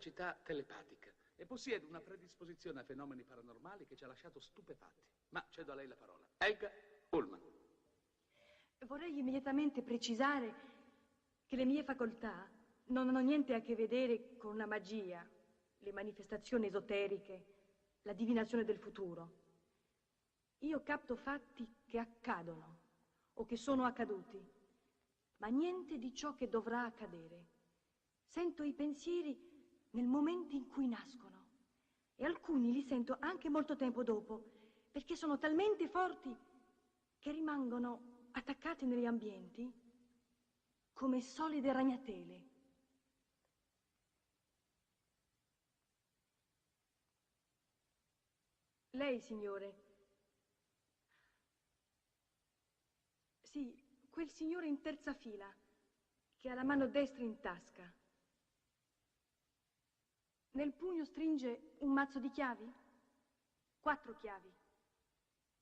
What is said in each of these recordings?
capacità telepatica e possiede una predisposizione a fenomeni paranormali che ci ha lasciato stupefatti. Ma cedo a lei la parola. Helga Ullmann. Vorrei immediatamente precisare che le mie facoltà non hanno niente a che vedere con la magia, le manifestazioni esoteriche, la divinazione del futuro. Io capto fatti che accadono o che sono accaduti, ma niente di ciò che dovrà accadere. Sento i pensieri nel momento in cui nascono e alcuni li sento anche molto tempo dopo, perché sono talmente forti che rimangono attaccati negli ambienti come solide ragnatele. Lei, signore. Sì, quel signore in terza fila che ha la mano destra in tasca. Nel pugno stringe un mazzo di chiavi? 4 chiavi,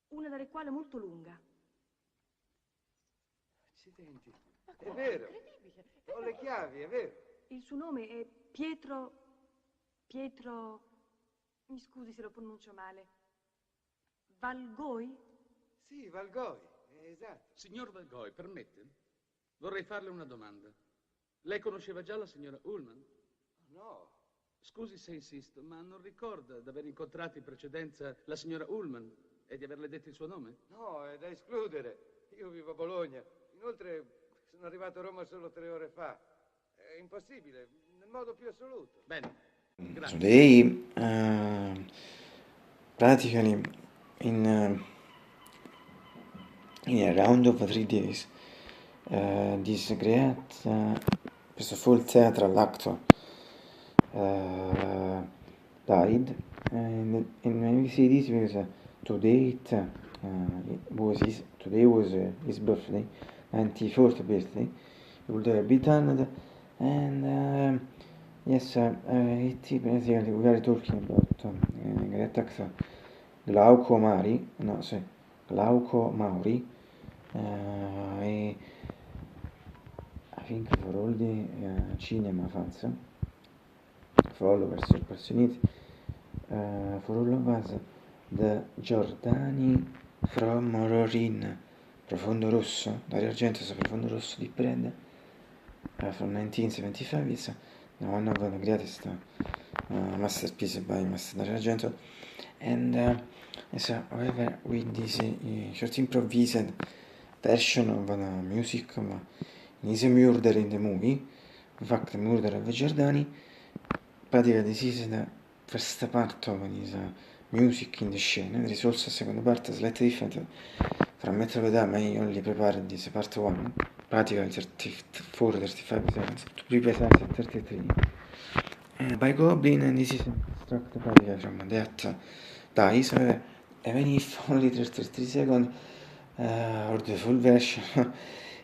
una delle quali è molto lunga. Accidenti, è vero. Incredibile. Ho le chiavi, è vero. Il suo nome è Pietro... Mi scusi se lo pronuncio male. Valgoi? Sì, Valgoi, esatto. Signor Valgoi, permette? Vorrei farle una domanda. Lei conosceva già la signora Ullmann? No. Scusi se insisto, ma non ricorda di aver incontrato in precedenza la signora Ullmann e di averle detto il suo nome? No, è da escludere. Io vivo a Bologna. Inoltre sono arrivato a Roma solo 3 ore fa. È impossibile, nel modo più assoluto. Bene, grazie. Today, practically in a round of 3 days, this great, first of all, theatrical actor died, and we see this because today was his birthday, 94th birthday. He would have been done, and yes, basically we are talking about great actor Glauco Mauri. I think for all the cinema fans, followers, passionate, for all of us, the Giordani from Rorin, Profondo Rosso, Dario Argento su Profondo Rosso di Pred, from 1975, is one of the greatest masterpieces by Master Dario Argento, and however, with this short improvised version of the music, is a murder in the movie, in fact, the murder of Giordani. Pratically, this is the first part of his music in the scene. There is also a second part, slightly different from Metro Vedama. I only prepared this part 1, practically 34-35 seconds, to be precise 33. By Goblin, and this is extract practically from Death Dies, even if only 33 seconds, or the full version,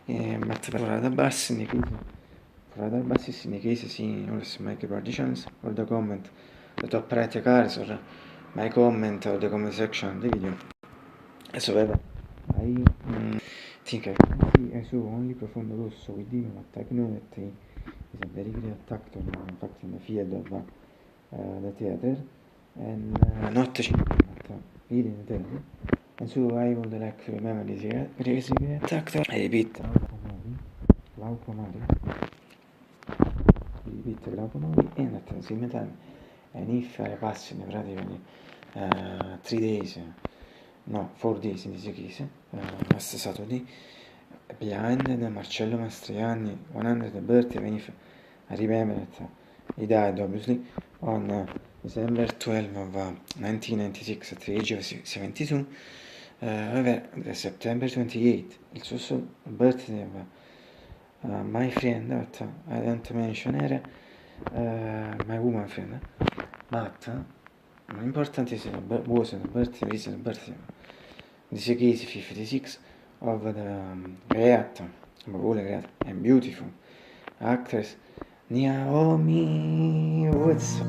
but for other bass in the case, see also make a chance or the comment, the top right cards, or my comment or the comment section of the video. So I think I saw only Profondo Rosso with him, but I know that he is a very great actor, in fact, in the field of the theater, and not but really in the theater. And so I would like to remember this great actor. I repeat, Glauco Mari, and at the same time, and if I pass in practically 3 days, no, 4 days in this case, last Saturday, behind Marcello Mastroianni 100th birthday, even if I remember that he died obviously on December 12 of 1996 at the age of 72. However, September 28, it's also the birthday of my friend, that I don't mention her, my woman friend, but more important is was the birthday, recent birthday, in this case 56, of the great and beautiful actress Naomi Watts.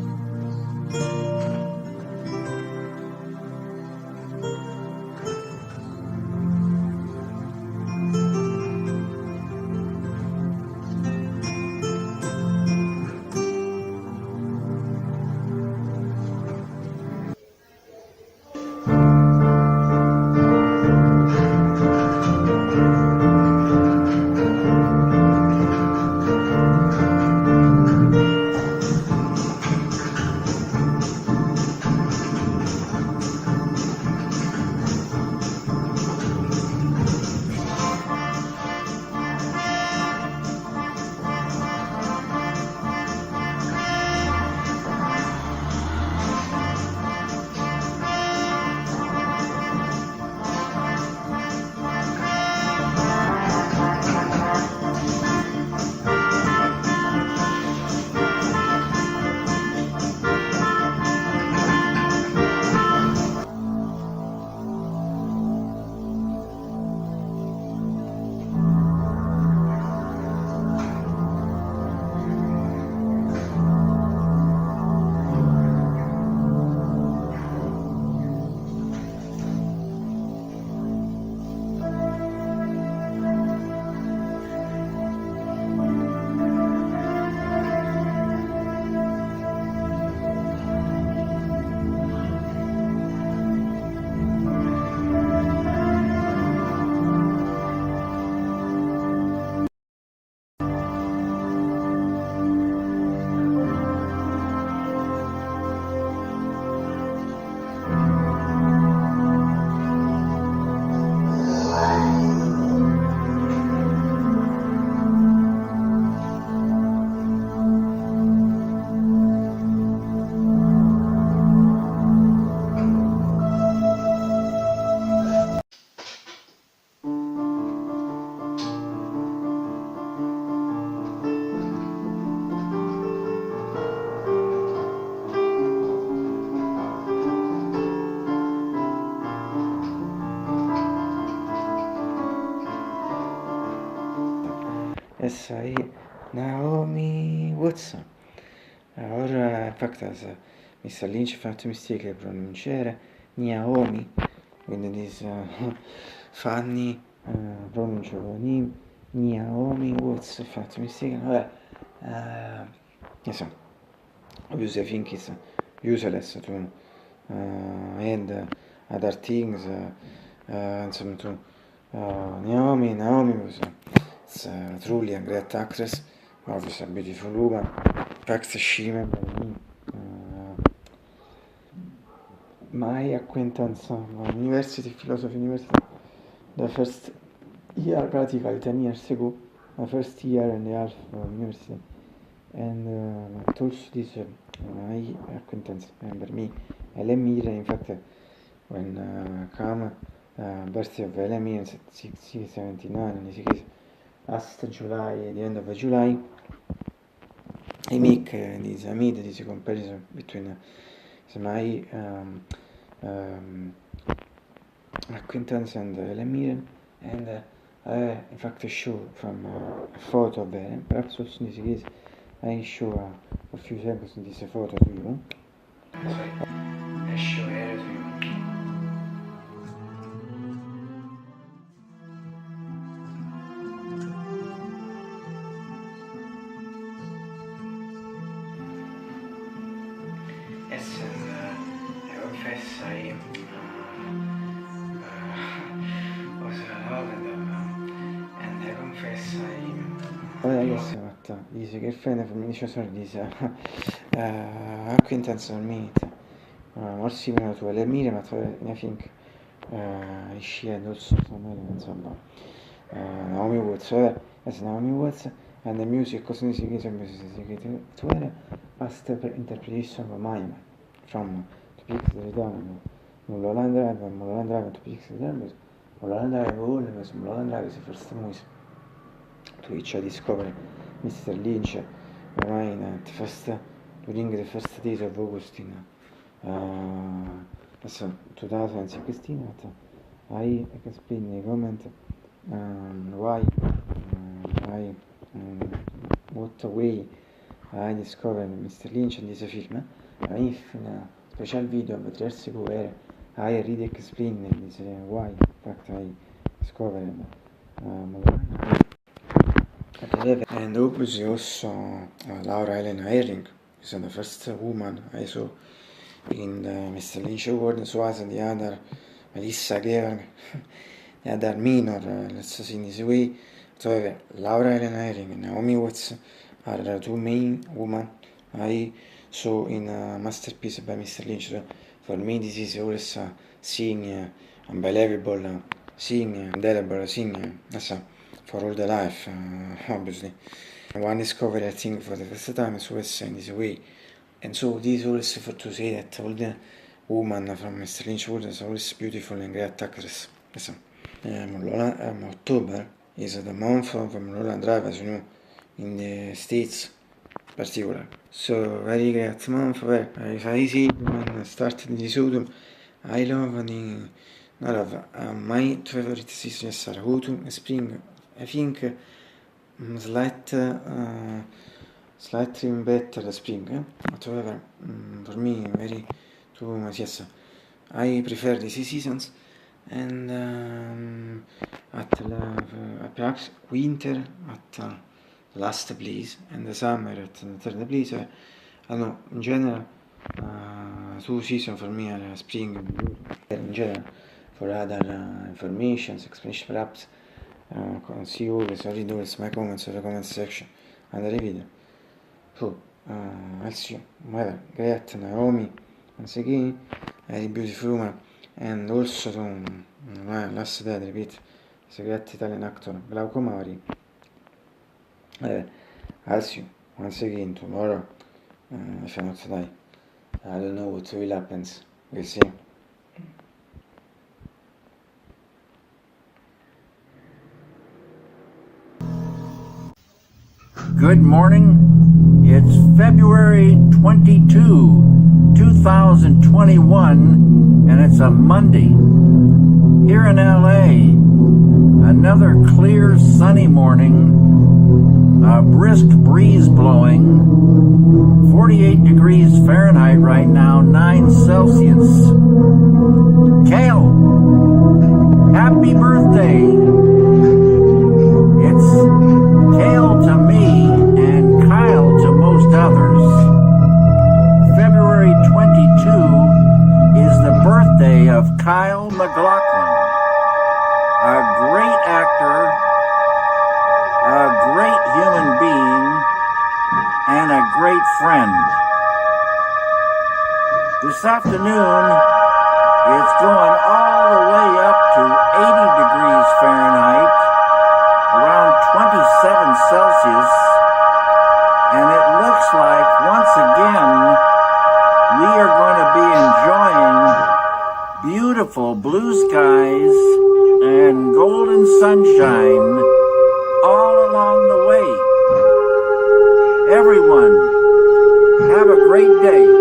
essa è Naomi Watts. Ora, in fact, Mr. Lynch ha fatto mistake a pronunciare Naomi, quindi dice Fanny pronuncia con Naomi Watts, ha fatto mistake, vabbè, insomma, obviously I think it's useless to add other things, insomma, to Naomi was truly a great actress, obviously a beautiful woman. In fact, she remembered me. My acquaintance University, Philosophy University, the first year, practically 10 years ago, my first year and a half university, and also this my acquaintance remember me, Helen Mirren. In fact, when come birthday of Helen Mirren, 79, and this last July, at the end of July, I make this comparison between my acquaintance and Helen Mirren, and in fact a show from a photo of Helen. Perhaps also in this case I show a few seconds in this photo to you. I show her to you. Dice che friend of me, sorry, dice acquaintance on me, more similar to Helen Mirren, but I think she had also some elements of Naomi Watts. As Naomi Watts, and the music così si chiede to her past interpretation of Mime from To Pixel Return, Mulholland Drive, To Pixel Return, Mulholland Drive, always Mulholland Drive is the first movie to which I discovered Mr. Lynch during the first days of August in 2016. I explain in a comment what way I discovered Mr. Lynch in this film. If in a special video about 3 years ago where I really explain this why in fact I discovered and obviously also Laura Elena Herring is the first woman I saw in the Mr. Lynch Award, so as the other Melissa Georg, the other minor, let's say in this way. So Laura Elena Herring and Naomi Watts are the two main women I saw in a masterpiece by Mr. Lynch. So for me this is always seeing unbelievable, seeing indelible, seeing for all the life, obviously. One discovery I think for the first time is always in this way. And so this is always for to say that all the women from Mr. Lynch world is always beautiful and great actress. October is the month of Mulholland Drive, as you know, in the States in particular. So very great month where I see when I started this autumn, I love my two favorite seasons are autumn and spring. I think slightly better the spring, but however, for me very too much, yes. I prefer these seasons, and perhaps winter at the last place and the summer at the third place. I don't know, in general, 2 seasons for me are spring and autumn. In general, for other information, explanation perhaps, see always, read always my comments in the comment section and the video. So, I'll see you. Well, great Naomi, once again, very beautiful woman, and also to last day, I repeat, is a great Italian actor, Glauco Maury. I'll see you once again tomorrow, if I'm not today. I don't know what will happen, we'll see. Good morning. It's February 22, 2021, and it's a Monday. Here in LA, another clear, sunny morning a brisk breeze blowing, 48 degrees Fahrenheit right now, 9 Celsius. Kale, happy birthday. It's Kale to me and Kyle to most others. February 22 is the birthday of Kyle MacLachlan, a great actor, a great human being, and a great friend. This afternoon, it's going all the way up to 80 degrees Fahrenheit, around 27 Celsius, and it looks like, once again, we are going to be enjoying beautiful blue skies and golden sunshine all along the way. Everyone, have a great day.